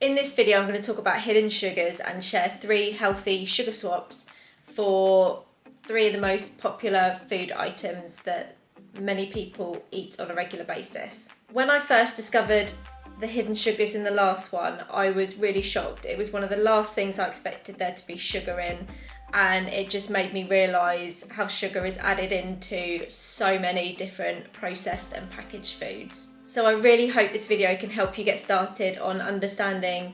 In this video I'm going to talk about hidden sugars and share 3 healthy sugar swaps for 3 of the most popular food items that many people eat on a regular basis. When I first discovered the hidden sugars in the last one, I was really shocked. It was one of the last things I expected there to be sugar in, and it just made me realise how sugar is added into so many different processed and packaged foods. So I really hope this video can help you get started on understanding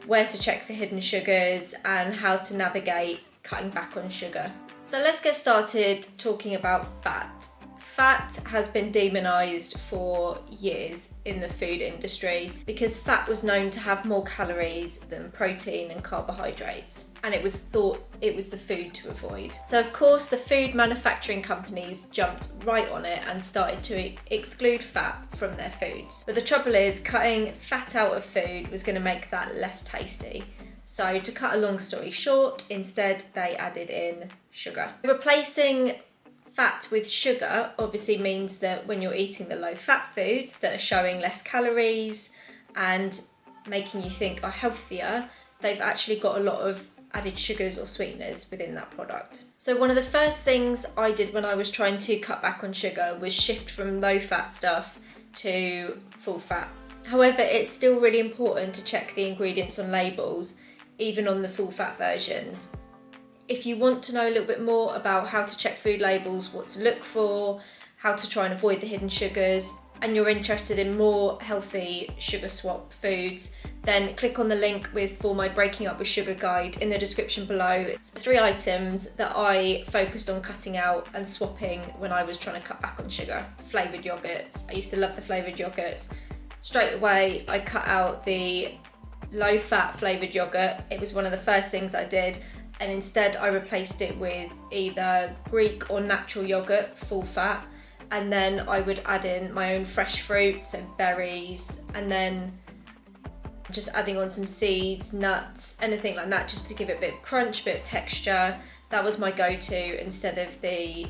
where to check for hidden sugars and how to navigate cutting back on sugar. So let's get started talking about fat. Fat has been demonised for years in the food industry because fat was known to have more calories than protein and carbohydrates, and it was thought it was the food to avoid. So of course the food manufacturing companies jumped right on it and started to exclude fat from their foods. But the trouble is, cutting fat out of food was going to make that less tasty. So to cut a long story short, instead they added in sugar. Replacing fat with sugar obviously means that when you're eating the low fat foods that are showing less calories and making you think are healthier, they've actually got a lot of added sugars or sweeteners within that product. So one of the first things I did when I was trying to cut back on sugar was shift from low fat stuff to full fat. However, it's still really important to check the ingredients on labels, even on the full fat versions. If you want to know a little bit more about how to check food labels, what to look for, how to try and avoid the hidden sugars, and you're interested in more healthy sugar swap foods, then click on the link for my Breaking Up with Sugar guide in the description below. It's 3 items that I focused on cutting out and swapping when I was trying to cut back on sugar. Flavoured yogurts. I used to love the flavoured yogurts. Straight away I cut out the low fat flavoured yogurt. It was one of the first things I did. And instead I replaced it with either Greek or natural yogurt, full fat, and then I would add in my own fresh fruit, so berries, and then just adding on some seeds, nuts, anything like that, just to give it a bit of crunch, a bit of texture. That was my go-to instead of the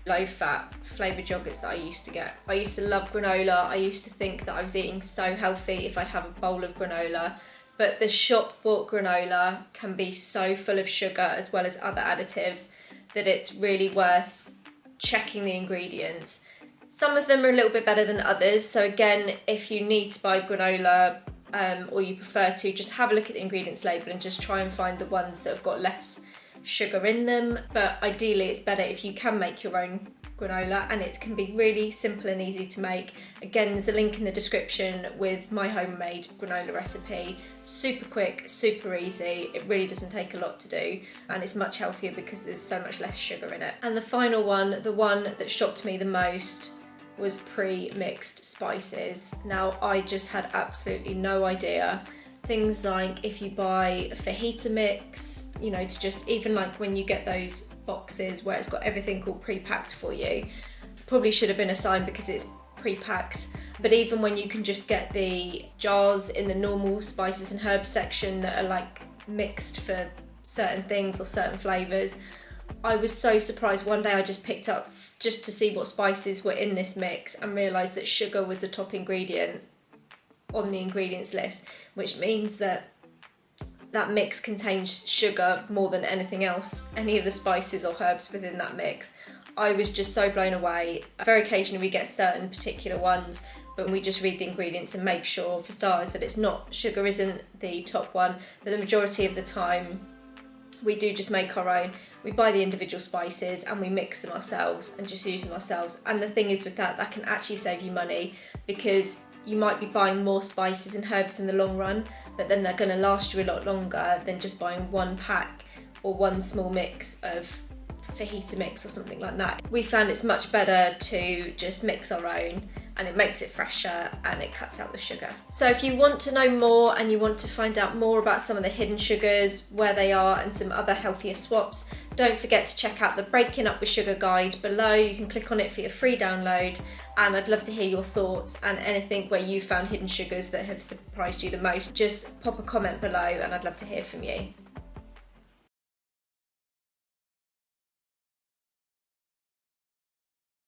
low fat flavoured yogurts that I used to get. I used to love granola. I used to think that I was eating so healthy if I'd have a bowl of granola. But the shop bought granola can be so full of sugar as well as other additives that it's really worth checking the ingredients. Some of them are a little bit better than others, so again, if you need to buy granola or you prefer to, just have a look at the ingredients label and just try and find the ones that have got less sugar in them. But ideally it's better if you can make your own granola, and it can be really simple and easy to make. Again, there's a link in the description with my homemade granola recipe. Super quick, super easy, it really doesn't take a lot to do, and it's much healthier because there's so much less sugar in it. And the final one, the one that shocked me the most, was pre-mixed spices. Now I just had absolutely no idea. Things like if you buy a fajita mix, you know, to just, even like when you get those boxes where it's got everything all pre-packed for you, probably should have been a sign because it's pre-packed. But even when you can just get the jars in the normal spices and herbs section that are like mixed for certain things or certain flavours, I was so surprised. One day I just picked up just to see what spices were in this mix and realised that sugar was the top ingredient on the ingredients list, which means that that mix contains sugar more than anything else, any of the spices or herbs within that mix. I was just so blown away. Very occasionally we get certain particular ones, but we just read the ingredients and make sure, for starters, that it's not, sugar isn't the top one, but the majority of the time we do just make our own. We buy the individual spices and we mix them ourselves and just use them ourselves. And the thing is with that can actually save you money, because you might be buying more spices and herbs in the long run, but then they're going to last you a lot longer than just buying one pack or one small mix of fajita mix or something like that. We found it's much better to just mix our own, and it makes it fresher and it cuts out the sugar. So if you want to know more and you want to find out more about some of the hidden sugars, where they are, and some other healthier swaps, don't forget to check out the Breaking Up with Sugar guide below. You can click on it for your free download, and I'd love to hear your thoughts and anything where you found hidden sugars that have surprised you the most. Just pop a comment below and I'd love to hear from you.